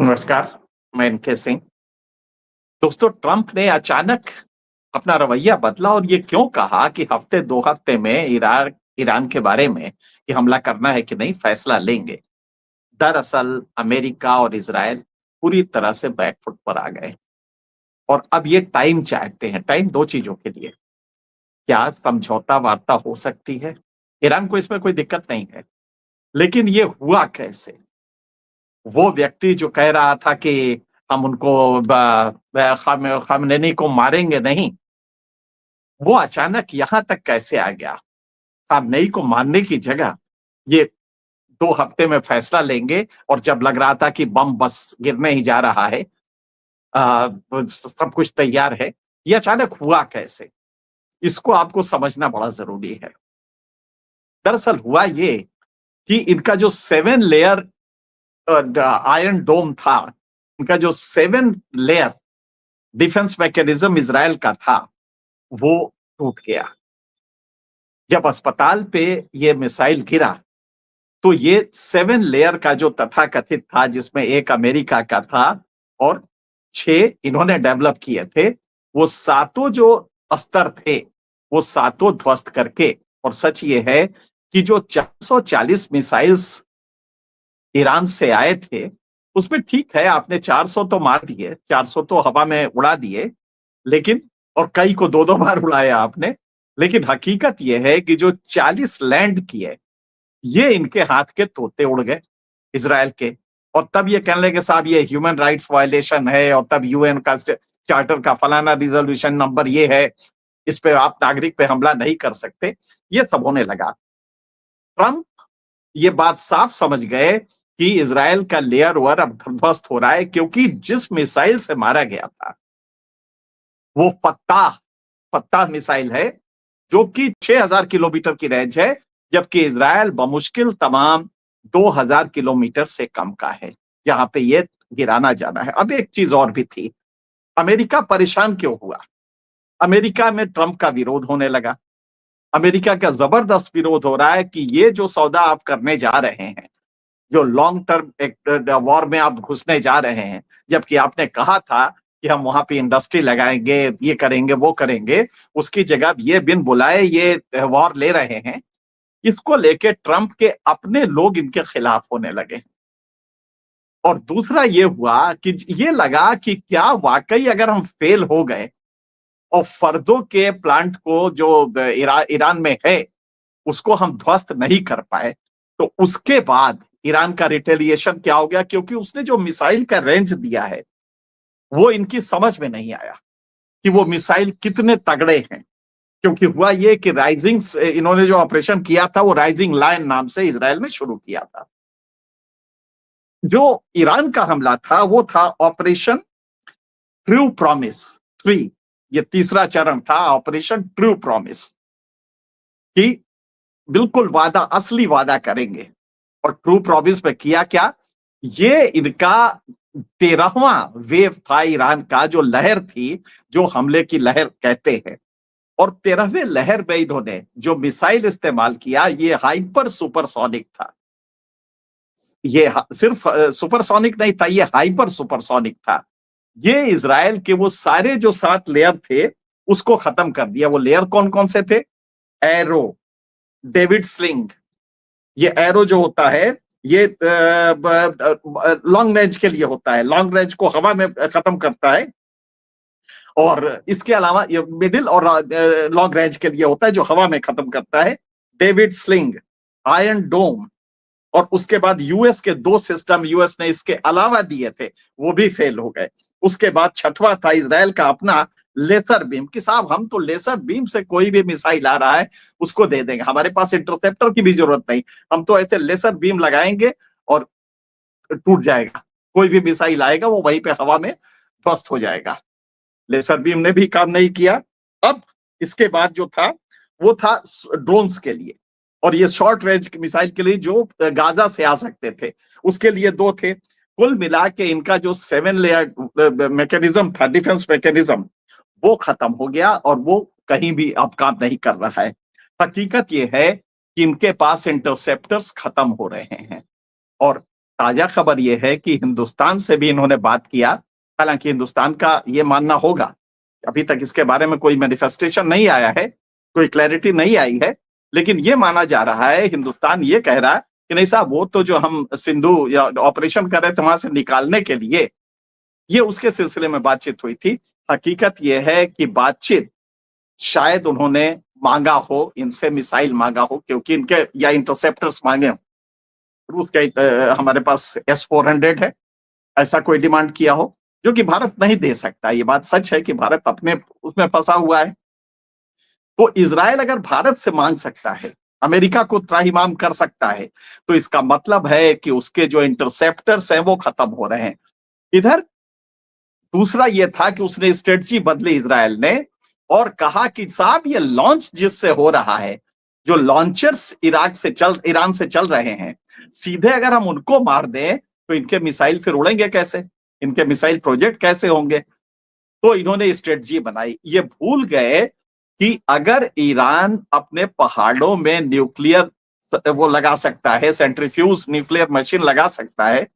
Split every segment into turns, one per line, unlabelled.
नमस्कार, मैं एनके सिंह। दोस्तों, ट्रंप ने अचानक अपना रवैया बदला और ये क्यों कहा कि हफ्ते 2 हफ्ते में ईरान के बारे में कि हमला करना है कि नहीं फैसला लेंगे। दरअसल अमेरिका और इज़राइल पूरी तरह से बैकफुट पर आ गए और अब ये टाइम चाहते हैं। टाइम 2 चीज़ों के लिए। क्या समझौता वार्ता हो सकती है? ईरान को इसमें कोई दिक्कत नहीं है, लेकिन ये हुआ कैसे? वो व्यक्ति जो कह रहा था कि हम उनको खामनेनी को मारेंगे नहीं, वो अचानक यहाँ तक कैसे आ गया? खामनेई को मारने की जगह ये 2 हफ्ते में फैसला लेंगे और जब लग रहा था कि बम बस गिरने ही जा रहा है, सब कुछ तैयार है, ये अचानक हुआ कैसे? इसको आपको समझना बड़ा ज़रूरी है। दरअसल हुआ ये कि इनका जो 7 लेयर आयरन डोम था, इनका जो 7 लेयर डिफेंस मैकेनिज्म इज़राइल का था, वो टूट गया। जब अस्पताल पे ये मिसाइल गिरा, तो ये 7 लेयर का जो तथाकथित था, जिसमें एक अमेरिका का था और 6 इन्होंने डेवलप किए थे, वो सातों जो अस्त्र थे, वो सातों ध्वस्त करके, और सच ये है कि जो 440 मिसाइल्स ईरान से आए थे, उसमें ठीक है आपने 400 तो मार दिए, 400 तो हवा में उड़ा दिए, लेकिन और कई को 2-2 बार उड़ाया आपने। लेकिन हकीकत ये है कि जो 40 लैंड किए, ये इनके हाथ के तोते उड़ गए, इज़राइल के। और तब ये कहने लगे साहब ये ह्यूमन राइट्स वायलेशन है और तब यूएन का चार्टर का फलाना रिज़ॉल्यूशन नंबर ये है, इस पे आप नागरिक पे हमला नहीं कर सकते, ये सब होने लगा। ट्रंप ये बात साफ समझ गए कि इज़राइल का लेयर वर अब ध्वस्त हो रहा है, क्योंकि जिस मिसाइल से मारा गया था, वो फत्ताह फत्ताह मिसाइल है, जो कि 6000 किलोमीटर की रेंज है, जबकि इज़राइल बमुश्किल तमाम 2000 किलोमीटर से कम का है, जहां पे ये गिराना जाना है। अब एक चीज और भी थी, अमेरिका परेशान क्यों हुआ? अमेरिका में ट्रंप का विरोध होने लगा। अमेरिका का जबरदस्त विरोध हो रहा है कि ये जो सौदा आप करने जा रहे हैं, जो लॉन्ग टर्म एक वॉर में आप घुसने जा रहे हैं, जबकि आपने कहा था कि हम वहां पे इंडस्ट्री लगाएंगे, ये करेंगे, वो करेंगे, उसकी जगह ये बिन बुलाए ये वॉर ले रहे हैं। इसको लेके ट्रंप के अपने लोग इनके खिलाफ होने लगे। और दूसरा ये हुआ कि ये लगा कि क्या वाकई अगर हम फेल हो गए और फर्दों के प्लांट को जो ईरान में है, उसको हम ध्वस्त नहीं कर पाए, तो उसके बाद ईरान का रिटेलिएशन क्या हो गया, क्योंकि उसने जो मिसाइल का रेंज दिया है, वो इनकी समझ में नहीं आया कि वो मिसाइल कितने तगड़े हैं। क्योंकि हुआ ये कि राइजिंग इन्होंने जो ऑपरेशन किया था, वो राइजिंग लायन नाम से इज़राइल में शुरू किया था। जो ईरान का हमला था, वो था ऑपरेशन ट्रू प्रॉमिस 3। ये तीसरा चरण था, ऑपरेशन ट्रू प्रॉमिस, कि बिल्कुल वादा, असली वादा करेंगे। और ट्रू प्रॉमिस में किया क्या? ये इनका 13वां वेव था ईरान का, जो लहर थी, जो हमले की लहर कहते हैं। और 13वें लहर में इन्होंने जो मिसाइल इस्तेमाल किया, ये हाइपर सुपरसोनिक था। ये सिर्फ सुपरसोनिक नहीं था, ये हाइपर सुपरसोनिक था। ये इज़राइल के वो सारे जो 7 लेयर थे, उसको खत्म कर दिया। वो लेयर कौन-कौन से थे? Arrow, David sling. ये एरो जो होता है, ये लॉन्ग रेंज के लिए होता है, लॉन्ग रेंज को हवा में खत्म करता है। और इसके अलावा ये मिडिल और लॉन्ग रेंज के लिए होता है, जो हवा में खत्म करता है। डेविड स्लिंग, आयरन डोम। और उसके बाद यूएस के 2 सिस्टम यूएस ने इसके अलावा दिए थे, वो भी फेल हो गए। उसके बाद छठवां था इज़राइल का अपना लेसर बीम, कि साहब हम तो लेसर बीम से कोई भी मिसाइल आ रहा है उसको दे देंगे, हमारे पास इंटरसेप्टर की भी जरूरत नहीं, हम तो ऐसे लेसर बीम लगाएंगे और टूट जाएगा। कोई भी मिसाइल आएगा वो वहीं पे हवा में ध्वस्त हो जाएगा। लेसर बीम ने भी काम नहीं किया। अब इसके बाद जो था, वो था ड्रोन्स के लिए, और ये शॉर्ट रेंज मिसाइल के लिए जो गाजा से आ सकते थे, उसके लिए 2 थे। कुल मिला के इनका जो 7 लेयर मैकेनिज्म था, डिफेंस मैकेनिज्म, वो खत्म हो गया और वो कहीं भी अब काम नहीं कर रहा है। हकीकत ये है कि इनके पास इंटरसेप्टर्स खत्म हो रहे हैं। और ताजा खबर यह है कि हिंदुस्तान से भी इन्होंने बात किया। हालांकि हिंदुस्तान का ये मानना होगा, अभी तक इसके बारे में कोई मैनिफेस्टेशन नहीं आया है, कोई क्लैरिटी नहीं आई है, लेकिन ये माना जा रहा है, हिंदुस्तान ये कह रहा है कि नहीं साहब, वो तो जो हम सिंधु या ऑपरेशन कर रहे थे वहां से निकालने के लिए, ये उसके सिलसिले में बातचीत हुई थी। हकीकत यह है कि बातचीत शायद उन्होंने मांगा हो, इनसे मिसाइल मांगा हो, क्योंकि इनके या इंटरसेप्टर्स मांगे हो। रूस के हमारे पास S-400 है, ऐसा कोई डिमांड किया हो, जो कि भारत नहीं दे सकता। ये बात सच है कि भारत अपने उसमें फंसा हुआ है। तो इज़राइल अगर भारत से मांग सकता है, अमेरिका को त्राहिमाम कर सकता है, तो इसका मतलब है कि उसके जो इंटरसेप्टर्स हैं वो खत्म हो रहे हैं। इधर दूसरा ये था कि उसने स्ट्रेटजी बदली इज़राइल ने, और कहा कि साहब ये लॉन्च जिससे हो रहा है, जो लॉन्चर्स ईरान से चल रहे हैं, सीधे अगर हम उनको मार दें तो इनके मिसाइल फिर उड़ेंगे कैसे, इनके मिसाइल प्रोजेक्ट कैसे होंगे। तो इन्होंने स्ट्रेटजी बनाई, ये भूल गए कि अगर ईरान अपने पहाड़ों में न्यूक्लियर वो लगा सकता है, सेंट्रीफ्यूज न्यूक्लियर मशीन लगा सकता है,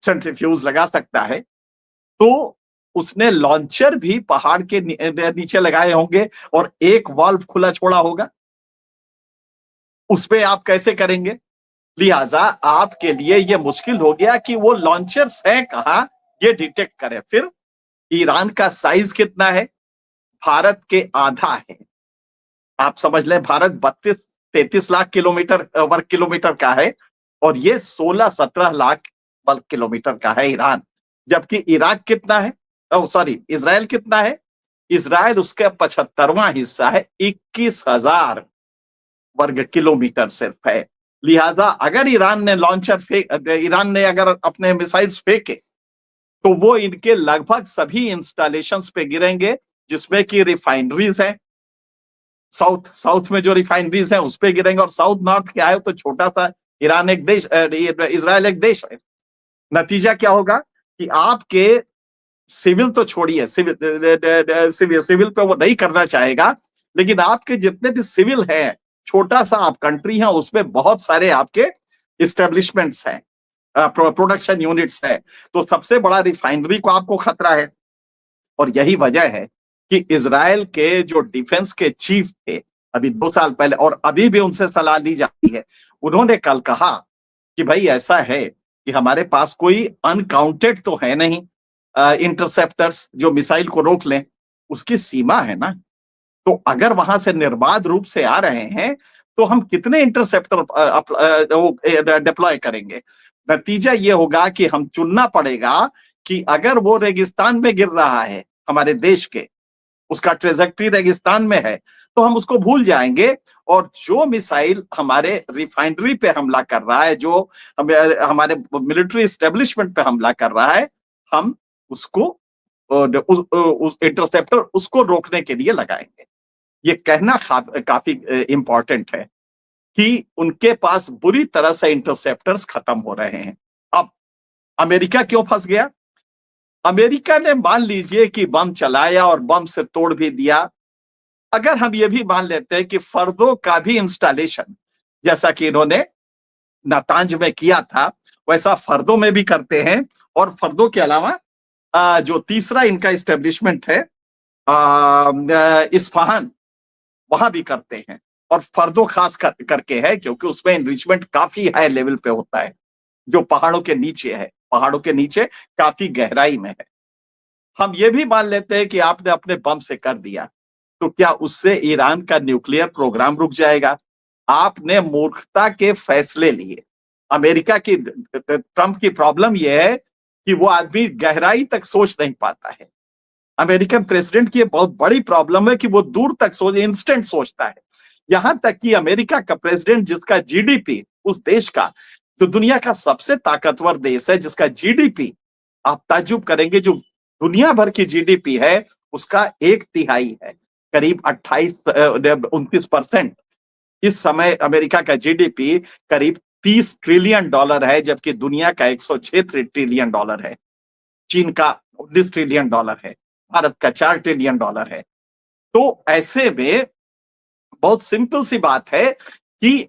सेंट्रीफ्यूज लगा सकता है, तो उसने लॉन्चर भी पहाड़ के नीचे लगाए होंगे और एक वाल्व खुला छोड़ा होगा, उस पे आप कैसे करेंगे। लिहाजा आपके लिए यह मुश्किल हो गया कि वो लॉन्चर्स है कहां, ये डिटेक्ट करे। फिर ईरान का साइज कितना है, भारत के आधा है। आप समझ लें, भारत 32-33 लाख किलोमीटर वर्ग किलोमीटर का है, और ये 16-17 लाख वर्ग किलोमीटर का है ईरान। जबकि इराक कितना है, सॉरी, इज़राइल कितना है, इज़राइल उसका 75वां हिस्सा है, 21,000 वर्ग किलोमीटर सिर्फ है। लिहाजा अगर ईरान ने अगर अपने मिसाइल्स फेंके, तो वो इनके लगभग सभी इंस्टॉलेशंस पे गिरेंगे, जिसमें कि रिफाइनरीज है, साउथ में जो रिफाइनरीज है उस पे गिरेंगे। और साउथ नॉर्थ क्या है, तो छोटा सा ईरान एक देश, इज़राइल एक देश है। नतीजा क्या होगा कि आपके सिविल तो छोड़िए, सिविल पे वो नहीं करना चाहेगा, लेकिन आपके जितने भी सिविल हैं, छोटा सा आप कंट्री है, उसमें बहुत सारे आपके इस्टेब्लिशमेंट्स हैं, प्रोडक्शन यूनिट्स है, तो सबसे बड़ा रिफाइनरी को आपको खतरा है। और यही वजह है कि इज़राइल के जो डिफेंस के चीफ थे अभी 2 साल पहले, और अभी भी उनसे सलाह ली जाती है, उन्होंने कल कहा कि भाई ऐसा है कि हमारे पास कोई अनकाउंटेड तो है नहीं इंटरसेप्टर्स जो मिसाइल को रोक लें, उसकी सीमा है ना। तो अगर वहां से निर्बाध रूप से आ रहे हैं, तो हम कितने इंटरसेप्टर डिप्लॉय करेंगे। नतीजा ये होगा कि हम चुनना पड़ेगा कि अगर वो रेगिस्तान में गिर रहा है हमारे देश के, उसका ट्रेजेक्टरी रेगिस्तान में है, तो हम उसको भूल जाएंगे, और जो मिसाइल हमारे रिफाइनरी पे हमला कर रहा है, जो हमारे मिलिट्री एस्टेब्लिशमेंट पे हमला कर रहा है, हम उसको उस इंटरसेप्टर उसको रोकने के लिए लगाएंगे। ये कहना काफी इंपॉर्टेंट है कि उनके पास बुरी तरह से इंटरसेप्टर्स खत्म हो रहे हैं। अब अमेरिका क्यों फंस गया, अमेरिका ने मान लीजिए कि बम चलाया और बम से तोड़ भी दिया। अगर हम ये भी मान लेते हैं कि फर्दों का भी इंस्टॉलेशन, जैसा कि इन्होंने नातांज में किया था, वैसा फर्दों में भी करते हैं, और फर्दों के अलावा जो तीसरा इनका इस्टेब्लिशमेंट है इस्फहान, वहां भी करते हैं। और फर्दों खास करके है, क्योंकि उसमें एनरिचमेंट काफी हाई लेवल पे होता है, जो पहाड़ों के नीचे है, पहाड़ों के नीचे काफी गहराई में है। हम ये भी मान लेते हैं कि आपने अपने बम से कर दिया, तो क्या उससे ईरान का न्यूक्लियर प्रोग्राम रुक जाएगा। आपने मूर्खता के फैसले लिए। अमेरिका की, ट्रंप की प्रॉब्लम यह है कि वो आदमी गहराई तक सोच नहीं पाता है। अमेरिकन प्रेसिडेंट की बहुत बड़ी प्रॉब्लम है कि वो दूर तक इंस्टेंट सोचता है। यहां तक कि अमेरिका का प्रेसिडेंट, जिसका जीडीपी, उस देश का जो दुनिया का सबसे ताकतवर देश है, जिसका जीडीपी, आप ताज्जुब करेंगे, जो दुनिया भर की जीडीपी है उसका 1/3 है, करीब 28-29%। इस समय अमेरिका का जीडीपी करीब $30 ट्रिलियन है, जबकि दुनिया का 106 ट्रिलियन डॉलर है। चीन का $19 ट्रिलियन है, भारत का $4 ट्रिलियन है। तो ऐसे में बहुत सिंपल सी बात है कि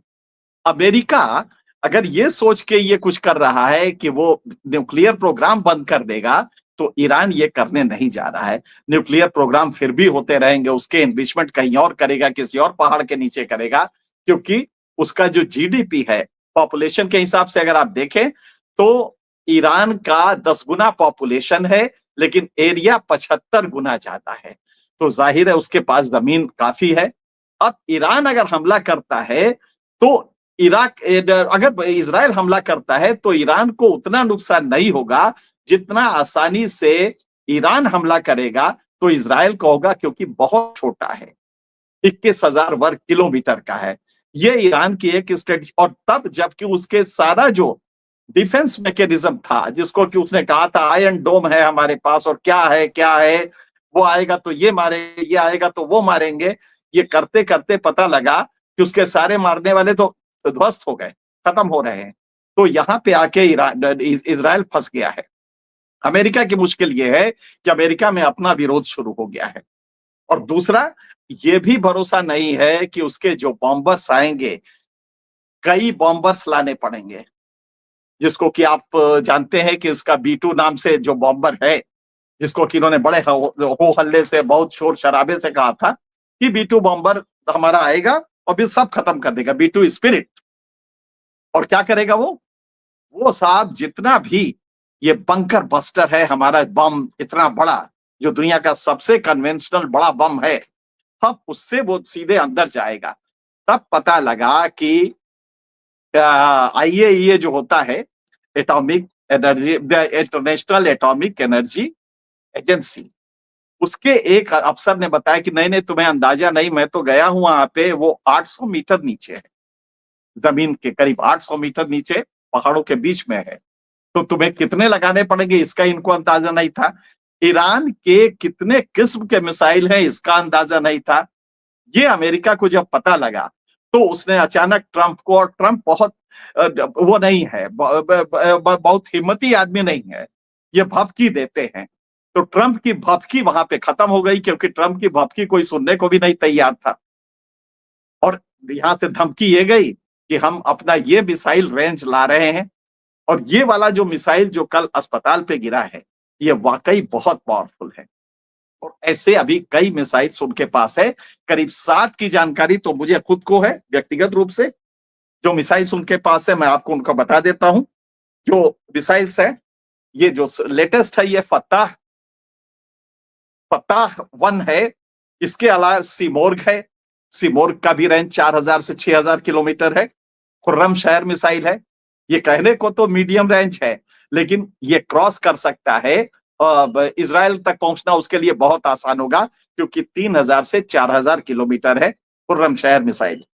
अमेरिका अगर ये सोच के ये कुछ कर रहा है कि वो न्यूक्लियर प्रोग्राम बंद कर देगा, तो ईरान ये करने नहीं जा रहा है। न्यूक्लियर प्रोग्राम फिर भी होते रहेंगे, उसके एनरिचमेंट कहीं और करेगा, किसी और पहाड़ के नीचे करेगा, क्योंकि उसका जो जीडीपी है, पॉपुलेशन के हिसाब से अगर आप देखें, तो ईरान का 10 गुना पॉपुलेशन है, लेकिन एरिया 75 गुना ज्यादा है। तो जाहिर है उसके पास जमीन काफी है। अब ईरान अगर हमला करता है, तो इराक अगर इजराइल हमला करता है तो ईरान को उतना नुकसान नहीं होगा जितना आसानी से ईरान हमला करेगा तो इजराइल को होगा, क्योंकि बहुत छोटा है, 21,000 वर्ग किलोमीटर का है। ये ईरान की एक स्ट्रेटजी। और तब जबकि उसके सारा जो डिफेंस मैकेनिज्म था, जिसको कि उसने कहा था आयरन डोम है हमारे पास, और क्या है, वो आएगा तो ये मारे, ये आएगा तो वो मारेंगे, ये करते करते पता लगा कि उसके सारे मारने वाले तो ध्वस्त हो गए, खत्म हो रहे हैं। तो यहां पे आके इजराइल फंस गया है। अमेरिका की मुश्किल ये है कि अमेरिका में अपना विरोध शुरू हो गया है। और दूसरा, ये भी भरोसा नहीं है कि उसके जो बॉम्बर्स आएंगे, कई बॉम्बर्स लाने पड़ेंगे, जिसको कि आप जानते हैं कि इसका B2 नाम से जो बॉम्बर है, जिसको कि इन्होंने बड़े हो हल्ले से, बहुत शोर शराबे से कहा था कि B2 बॉम्बर हमारा आएगा और भी सब खत्म कर देगा, B2 स्पिरिट। और क्या करेगा वो साहब जितना भी ये बंकर बस्टर है, हमारा बम इतना बड़ा, जो दुनिया का सबसे कन्वेंशनल बड़ा बम है, अब उससे वो सीधे अंदर जाएगा। तब पता लगा कि IAEA जो होता है, atomic energy, international atomic energy agency, उसके एक अफसर ने बताया कि नहीं नहीं, तुम्हें अंदाजा नहीं, मैं तो गया हूं वहां पे, वो 800 मीटर नीचे है, जमीन के करीब 800 मीटर नीचे, पहाड़ों के बीच में है। तो तुम्हें कितने लगाने पड़ेंगे इसका इनको अंदाजा नहीं था। ईरान के कितने किस्म के मिसाइल हैं इसका अंदाजा नहीं था। ये अमेरिका को जब पता लगा, तो उसने अचानक ट्रंप को, और ट्रंप बहुत वो नहीं है, बहुत हिम्मती आदमी नहीं है, ये भभकी देते हैं। तो ट्रंप की भभकी वहां पे खत्म हो गई, क्योंकि ट्रंप की भभकी कोई सुनने को भी नहीं तैयार था। और यहां से धमकी ये गई कि हम अपना ये मिसाइल रेंज ला रहे हैं, और ये वाला जो मिसाइल जो कल अस्पताल पे गिरा है, ये वाकई बहुत पावरफुल है। और ऐसे अभी कई मिसाइल्स उनके पास है, करीब 7 की जानकारी तो मुझे खुद को है व्यक्तिगत रूप से। जो मिसाइल्स उनके पास है, मैं आपको उनका बता देता हूं। जो मिसाइल्स है, ये जो लेटेस्ट है, ये फत्ताह फत्ताह 1 है। इसके अलावा सीमोर्ग है, सीमोर्ग का भी रेंज 4,000 से 6,000 किलोमीटर है। खुर्रम शहर मिसाइल है, ये कहने को तो मीडियम रेंज है, लेकिन ये क्रॉस कर सकता है, इजराइल तक पहुंचना उसके लिए बहुत आसान होगा, क्योंकि 3,000 से 4,000 किलोमीटर है खुर्रम शहर मिसाइल।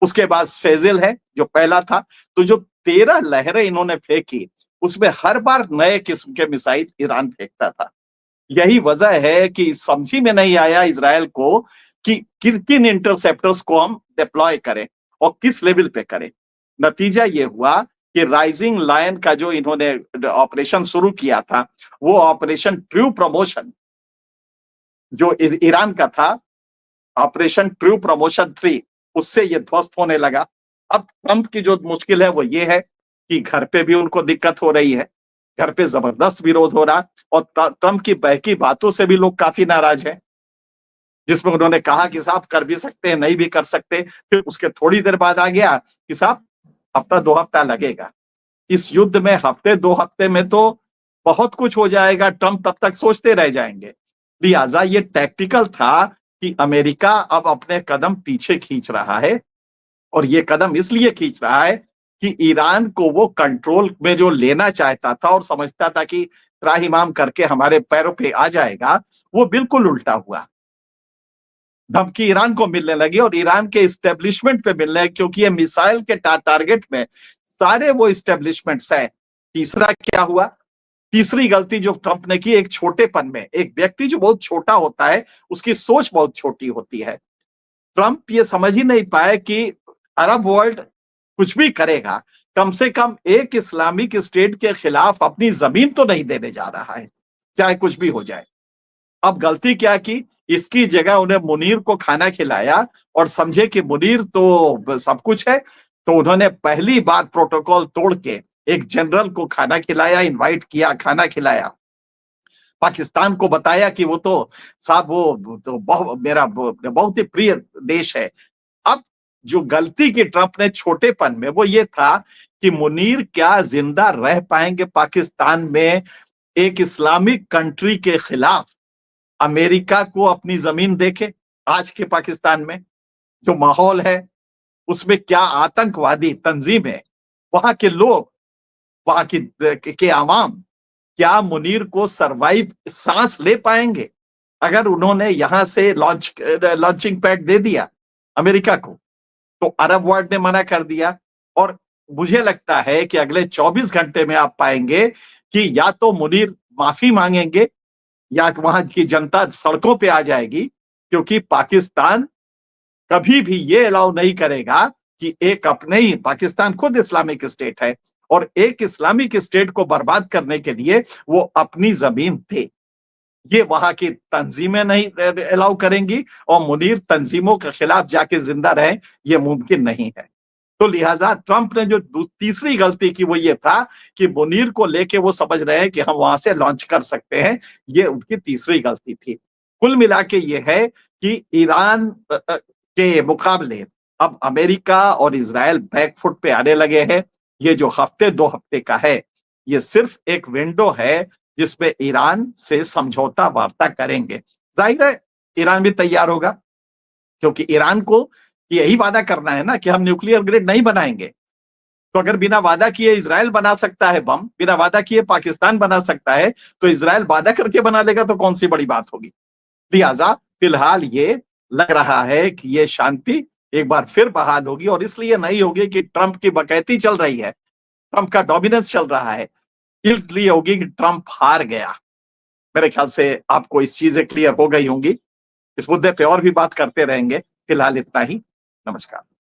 उसके बाद सेजिल है जो पहला था। तो जो 13 लहरें इन्होंने फेंकी, उसमें हर बार नए किस्म के मिसाइल ईरान फेंकता था। यही वजह है कि समझी में नहीं आया इजराइल को कि किन किन इंटरसेप्टर्स को हम डिप्लॉय करें और किस लेवल पे करें। नतीजा ये हुआ कि राइजिंग लायन का जो इन्होंने ऑपरेशन शुरू किया था, वो ऑपरेशन ट्रू प्रमोशन जो ईरान का था, ऑपरेशन ट्रू प्रमोशन 3, उससे ये ध्वस्त होने लगा। अब ट्रंप की जो मुश्किल है वो ये है कि घर पे भी उनको दिक्कत हो रही है, घर पे जबरदस्त विरोध हो रहा, और ट्रंप की बहकी बातों से भी लोग काफी नाराज हैं, जिसमें उन्होंने कहा कि साहब कर भी सकते हैं, नहीं भी कर सकते। फिर उसके थोड़ी देर बाद आ गया कि साहब हफ्ता 2 हफ्ता लगेगा, इस युद्ध में हफ्ते 2 हफ्ते में तो बहुत कुछ हो जाएगा, ट्रंप तब तक सोचते रह जाएंगे। लिहाजा ये टैक्टिकल था कि अमेरिका अब अपने कदम पीछे खींच रहा है, और ये कदम इसलिए खींच रहा है कि ईरान को वो कंट्रोल में जो लेना चाहता था और समझता था कि त्राहिमाम करके हमारे पैरों पे आ जाएगा, वो बिल्कुल उल्टा हुआ। धमकी ईरान को मिलने लगी, और ईरान के इस्टेब्लिशमेंट पे मिलने लगी, क्योंकि ये मिसाइल के टारगेट में सारे वो इस्टेब्लिशमेंट्स हैं। तीसरा क्या हुआ, तीसरी गलती जो ट्रंप ने की, एक छोटेपन में, एक व्यक्ति जो बहुत छोटा होता है उसकी सोच बहुत छोटी होती है। ट्रंप ये समझ ही नहीं पाए कि अरब वर्ल्ड कुछ भी करेगा, कम से कम एक इस्लामिक स्टेट के खिलाफ अपनी जमीन तो नहीं देने जा रहा है, चाहे कुछ भी हो जाए। अब गलती क्या की, इसकी जगह उन्हें मुनीर को खाना खिलाया और समझे कि मुनीर तो सब कुछ है, तो उन्होंने पहली बार प्रोटोकॉल तोड़ के एक जनरल को खाना खिलाया, इनवाइट किया, खाना खिलाया। पाकिस्तान को बताया कि वो तो साहब वो तो मेरा बहुत ही प्रिय देश है। अब जो गलती की ट्रंप ने छोटेपन में वो ये था कि मुनीर क्या जिंदा रह पाएंगे पाकिस्तान में एक इस्लामिक कंट्री के खिलाफ? अमेरिका को अपनी जमीन देखे, आज के पाकिस्तान में जो माहौल है उसमें क्या आतंकवादी तंजीमें, वहां के लोग, वहां की के आवाम क्या मुनीर को सरवाइव सांस ले पाएंगे अगर उन्होंने यहां से लॉन्चिंग पैड दे दिया अमेरिका को? तो अरब वर्ल्ड ने मना कर दिया। और मुझे लगता है कि अगले 24 घंटे में आप पाएंगे कि या तो मुनीर माफी मांगेंगे या वहां की जनता सड़कों पे आ जाएगी, क्योंकि पाकिस्तान कभी भी ये अलाउ नहीं करेगा कि एक अपने ही, पाकिस्तान खुद इस्लामिक स्टेट है और एक इस्लामिक स्टेट को बर्बाद करने के लिए वो अपनी जमीन दे। ये वहां की तंजीमें नहीं अलाउ करेंगी और मुनीर तंजीमों के खिलाफ जाके जिंदा रहे, ये मुमकिन नहीं है। तो लिहाजा ट्रंप ने जो तीसरी गलती की वो ये था कि मुनीर को लेके वो समझ रहे हैं कि हम वहां से लॉन्च कर सकते हैं। ये उनकी तीसरी गलती थी। कुल मिला के ये है कि ईरान के मुकाबले अब अमेरिका और इजराइल बैकफुट पे आने लगे हैं। ये जो हफ्ते 2 हफ्ते का है, ये सिर्फ एक विंडो है जिसमें ईरान से समझौता वार्ता करेंगे। जाहिर है ईरान भी तैयार होगा, क्योंकि ईरान को यही वादा करना है ना कि हम न्यूक्लियर ग्रेड नहीं बनाएंगे। तो अगर बिना वादा किए इजराइल बना सकता है बम, बिना वादा किए पाकिस्तान बना सकता है, तो इजराइल वादा करके बना लेगा तो कौन सी बड़ी बात होगी? लिहाजा फिलहाल ये लग रहा है कि ये शांति एक बार फिर बहाल होगी, और इसलिए नहीं होगी कि ट्रंप की बकैती चल रही है, ट्रंप का डोमिनेंस चल रहा है, इसलिए होगी कि ट्रंप हार गया। मेरे ख्याल से आपको इस चीजें क्लियर हो गई होंगी। इस मुद्दे पे और भी बात करते रहेंगे। फिलहाल इतना ही। नमस्कार।